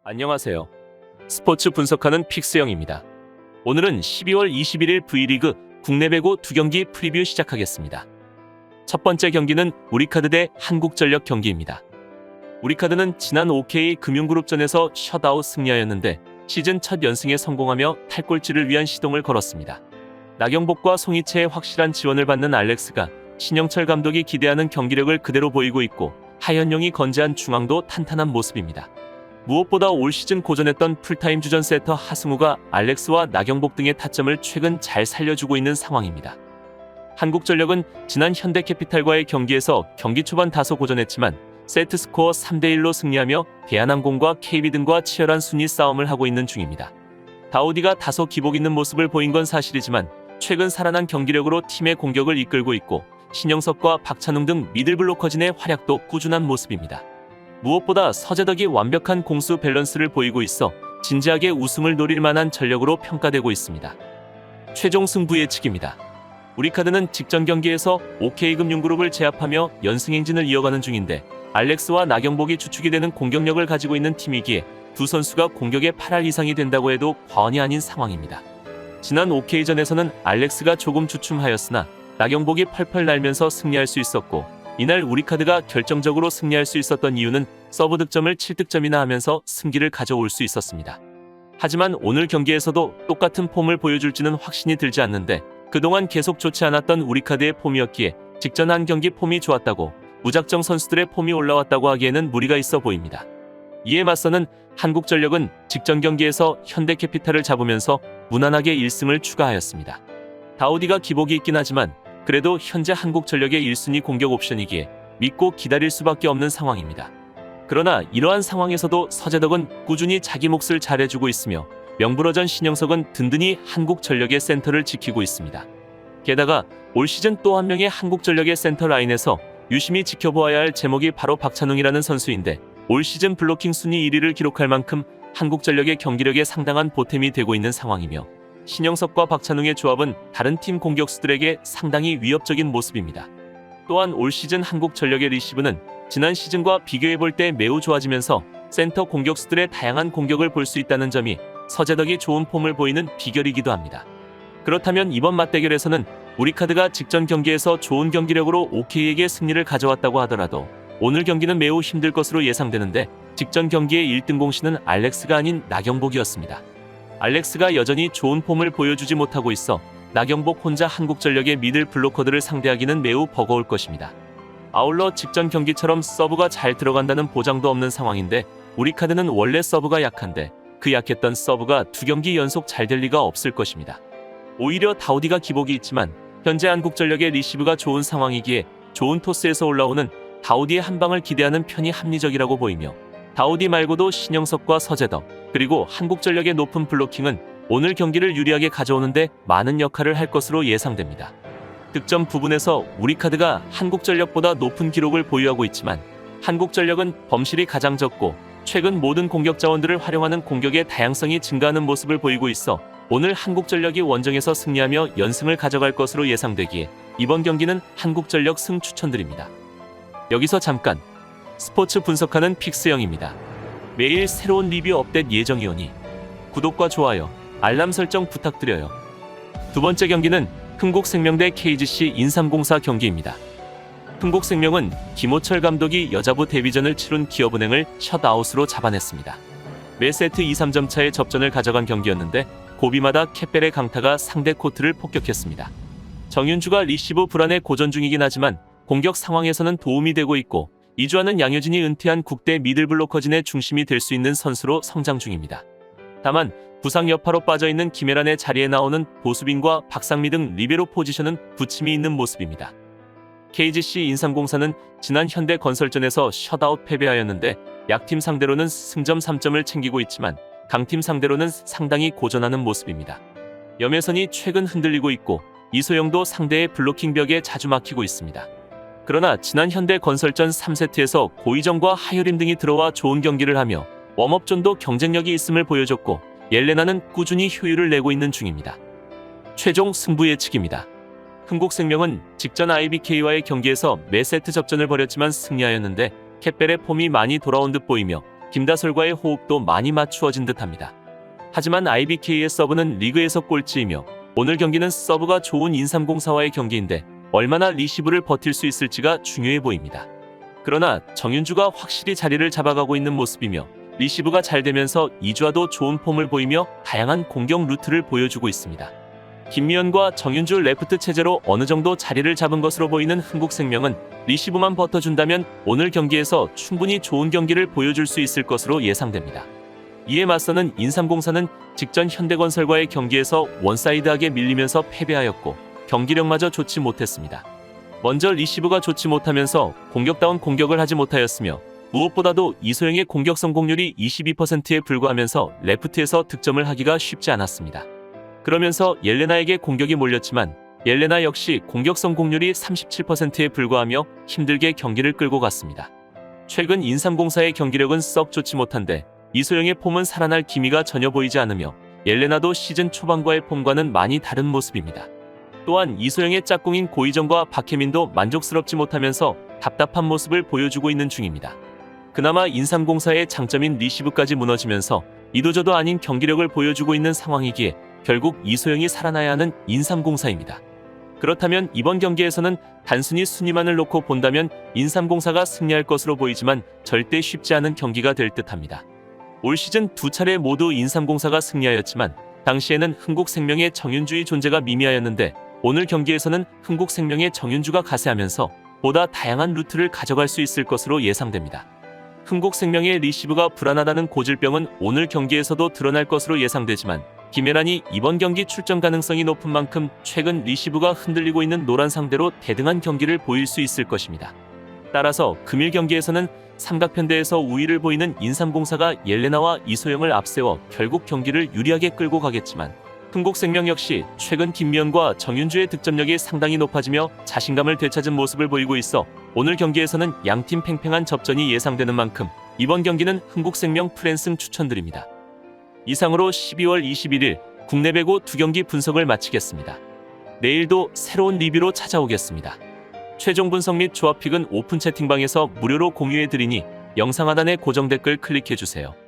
안녕하세요. 스포츠 분석하는 픽스영입니다. 오늘은 12월 21일 V리그 국내 배구 2경기 프리뷰 시작하겠습니다. 첫 번째 경기는 우리카드 대 한국전력 경기입니다. 우리카드는 지난 OK 금융그룹전에서 셧아웃 승리하였는데 시즌 첫 연승에 성공하며 탈꼴찌를 위한 시동을 걸었습니다. 나경복과 송이채의 확실한 지원을 받는 알렉스가 신영철 감독이 기대하는 경기력을 그대로 보이고 있고 하현용이 건재한 중앙도 탄탄한 모습입니다. 무엇보다 올 시즌 고전했던 풀타임 주전 세터 하승우가 알렉스와 나경복 등의 타점을 최근 잘 살려주고 있는 상황입니다. 한국전력은 지난 현대캐피탈과의 경기에서 경기 초반 다소 고전했지만 세트스코어 3대1로 승리하며 대한항공과 KB 등과 치열한 순위 싸움을 하고 있는 중입니다. 다우디가 다소 기복 있는 모습을 보인 건 사실이지만 최근 살아난 경기력으로 팀의 공격을 이끌고 있고 신영석과 박찬웅 등 미들블로커진의 활약도 꾸준한 모습입니다. 무엇보다 서재덕이 완벽한 공수 밸런스를 보이고 있어 진지하게 우승을 노릴 만한 전력으로 평가되고 있습니다. 최종 승부 예측입니다. 우리카드는 직전 경기에서 OK금융그룹을 제압하며 연승 행진을 이어가는 중인데 알렉스와 나경복이 주축이 되는 공격력을 가지고 있는 팀이기에 두 선수가 공격의 8할 이상이 된다고 해도 과언이 아닌 상황입니다. 지난 OK전에서는 알렉스가 조금 주춤하였으나 나경복이 펄펄 날면서 승리할 수 있었고 이날 우리카드가 결정적으로 승리할 수 있었던 이유는 서브 득점을 7득점이나 하면서 승기를 가져올 수 있었습니다. 하지만 오늘 경기에서도 똑같은 폼을 보여줄지는 확신이 들지 않는데 그동안 계속 좋지 않았던 우리카드의 폼이었기에 직전 한 경기 폼이 좋았다고 무작정 선수들의 폼이 올라왔다고 하기에는 무리가 있어 보입니다. 이에 맞서는 한국전력은 직전 경기에서 현대캐피탈을 잡으면서 무난하게 1승을 추가하였습니다. 다우디가 기복이 있긴 하지만 그래도 현재 한국전력의 1순위 공격 옵션이기에 믿고 기다릴 수밖에 없는 상황입니다. 그러나 이러한 상황에서도 서재덕은 꾸준히 자기 몫을 잘해주고 있으며 명불허전 신영석은 든든히 한국전력의 센터를 지키고 있습니다. 게다가 올 시즌 또 한 명의 한국전력의 센터 라인에서 유심히 지켜보아야 할 제목이 바로 박찬웅이라는 선수인데 올 시즌 블로킹 순위 1위를 기록할 만큼 한국전력의 경기력에 상당한 보탬이 되고 있는 상황이며 신영석과 박찬웅의 조합은 다른 팀 공격수들에게 상당히 위협적인 모습입니다. 또한 올 시즌 한국전력의 리시브는 지난 시즌과 비교해볼 때 매우 좋아지면서 센터 공격수들의 다양한 공격을 볼 수 있다는 점이 서재덕이 좋은 폼을 보이는 비결이기도 합니다. 그렇다면 이번 맞대결에서는 우리카드가 직전 경기에서 좋은 경기력으로 OK에게 승리를 가져왔다고 하더라도 오늘 경기는 매우 힘들 것으로 예상되는데 직전 경기의 1등 공신은 알렉스가 아닌 나경복이었습니다. 알렉스가 여전히 좋은 폼을 보여주지 못하고 있어 나경복 혼자 한국전력의 미들 블로커들을 상대하기는 매우 버거울 것입니다. 아울러 직전 경기처럼 서브가 잘 들어간다는 보장도 없는 상황인데 우리카드는 원래 서브가 약한데 그 약했던 서브가 2경기 연속 잘 될 리가 없을 것입니다. 오히려 다우디가 기복이 있지만 현재 한국전력의 리시브가 좋은 상황이기에 좋은 토스에서 올라오는 다우디의 한방을 기대하는 편이 합리적이라고 보이며 다우디 말고도 신영석과 서재덕 그리고 한국전력의 높은 블로킹은 오늘 경기를 유리하게 가져오는데 많은 역할을 할 것으로 예상됩니다. 득점 부분에서 우리카드가 한국전력보다 높은 기록을 보유하고 있지만 한국전력은 범실이 가장 적고 최근 모든 공격 자원들을 활용하는 공격의 다양성이 증가하는 모습을 보이고 있어 오늘 한국전력이 원정에서 승리하며 연승을 가져갈 것으로 예상되기에 이번 경기는 한국전력 승 추천드립니다. 여기서 잠깐 스포츠 분석하는 픽스영입니다. 매일 새로운 리뷰 업데이트 예정이오니 구독과 좋아요, 알람 설정 부탁드려요. 두 번째 경기는 흥국생명 대 KGC 인삼공사 경기입니다. 흥국생명은 김호철 감독이 여자부 데뷔전을 치룬 기업은행을 셧아웃으로 잡아냈습니다. 매 세트 2-3점 차의 접전을 가져간 경기였는데 고비마다 캣벨의 강타가 상대 코트를 폭격했습니다. 정윤주가 리시브 불안에 고전 중이긴 하지만 공격 상황에서는 도움이 되고 있고 이주하는 양효진이 은퇴한 국대 미들블로커진의 중심이 될 수 있는 선수로 성장 중입니다. 다만 부상 여파로 빠져있는 김혜란의 자리에 나오는 보수빈과 박상미 등 리베로 포지션은 부침이 있는 모습입니다. KGC 인삼공사는 지난 현대건설전에서 셧아웃 패배하였는데 약팀 상대로는 승점 3점을 챙기고 있지만 강팀 상대로는 상당히 고전하는 모습입니다. 염혜선이 최근 흔들리고 있고 이소영도 상대의 블로킹 벽에 자주 막히고 있습니다. 그러나 지난 현대건설전 3세트에서 고희정과 하효림 등이 들어와 좋은 경기를 하며 웜업전도 경쟁력이 있음을 보여줬고 옐레나는 꾸준히 효율을 내고 있는 중입니다. 최종 승부 예측입니다. 흥국생명은 직전 IBK와의 경기에서 매 세트 접전을 벌였지만 승리하였는데 캣벨의 폼이 많이 돌아온 듯 보이며 김다솔과의 호흡도 많이 맞추어진 듯합니다. 하지만 IBK의 서브는 리그에서 꼴찌이며 오늘 경기는 서브가 좋은 인삼공사와의 경기인데 얼마나 리시브를 버틸 수 있을지가 중요해 보입니다. 그러나 정윤주가 확실히 자리를 잡아가고 있는 모습이며 리시브가 잘 되면서 이주아도 좋은 폼을 보이며 다양한 공격 루트를 보여주고 있습니다. 김미연과 정윤주 레프트 체제로 어느 정도 자리를 잡은 것으로 보이는 흥국생명은 리시브만 버텨준다면 오늘 경기에서 충분히 좋은 경기를 보여줄 수 있을 것으로 예상됩니다. 이에 맞서는 인삼공사는 직전 현대건설과의 경기에서 원사이드하게 밀리면서 패배하였고 경기력마저 좋지 못했습니다. 먼저 리시브가 좋지 못하면서 공격다운 공격을 하지 못하였으며 무엇보다도 이소영의 공격 성공률이 22%에 불과하면서 레프트에서 득점을 하기가 쉽지 않았습니다. 그러면서 옐레나에게 공격이 몰렸지만 옐레나 역시 공격 성공률이 37%에 불과하며 힘들게 경기를 끌고 갔습니다. 최근 인삼공사의 경기력은 썩 좋지 못한데 이소영의 폼은 살아날 기미가 전혀 보이지 않으며 옐레나도 시즌 초반과의 폼과는 많이 다른 모습입니다. 또한 이소영의 짝꿍인 고희정과 박혜민도 만족스럽지 못하면서 답답한 모습을 보여주고 있는 중입니다. 그나마 인삼공사의 장점인 리시브까지 무너지면서 이도저도 아닌 경기력을 보여주고 있는 상황이기에 결국 이소영이 살아나야 하는 인삼공사입니다. 그렇다면 이번 경기에서는 단순히 순위만을 놓고 본다면 인삼공사가 승리할 것으로 보이지만 절대 쉽지 않은 경기가 될 듯합니다. 올 시즌 두 차례 모두 인삼공사가 승리하였지만 당시에는 흥국생명의 정윤주의 존재가 미미하였는데 오늘 경기에서는 흥국생명의 정윤주가 가세하면서 보다 다양한 루트를 가져갈 수 있을 것으로 예상됩니다. 흥국생명의 리시브가 불안하다는 고질병은 오늘 경기에서도 드러날 것으로 예상되지만 김혜란이 이번 경기 출전 가능성이 높은 만큼 최근 리시브가 흔들리고 있는 노란 상대로 대등한 경기를 보일 수 있을 것입니다. 따라서 금일 경기에서는 삼각편대에서 우위를 보이는 인삼공사가 옐레나와 이소영을 앞세워 결국 경기를 유리하게 끌고 가겠지만 흥국생명 역시 최근 김미연과 정윤주의 득점력이 상당히 높아지며 자신감을 되찾은 모습을 보이고 있어 오늘 경기에서는 양팀 팽팽한 접전이 예상되는 만큼 이번 경기는 흥국생명 프랜승 추천드립니다. 이상으로 12월 21일 국내 배구 2경기 분석을 마치겠습니다. 내일도 새로운 리뷰로 찾아오겠습니다. 최종 분석 및 조합픽은 오픈 채팅방에서 무료로 공유해드리니 영상 하단의 고정 댓글 클릭해주세요.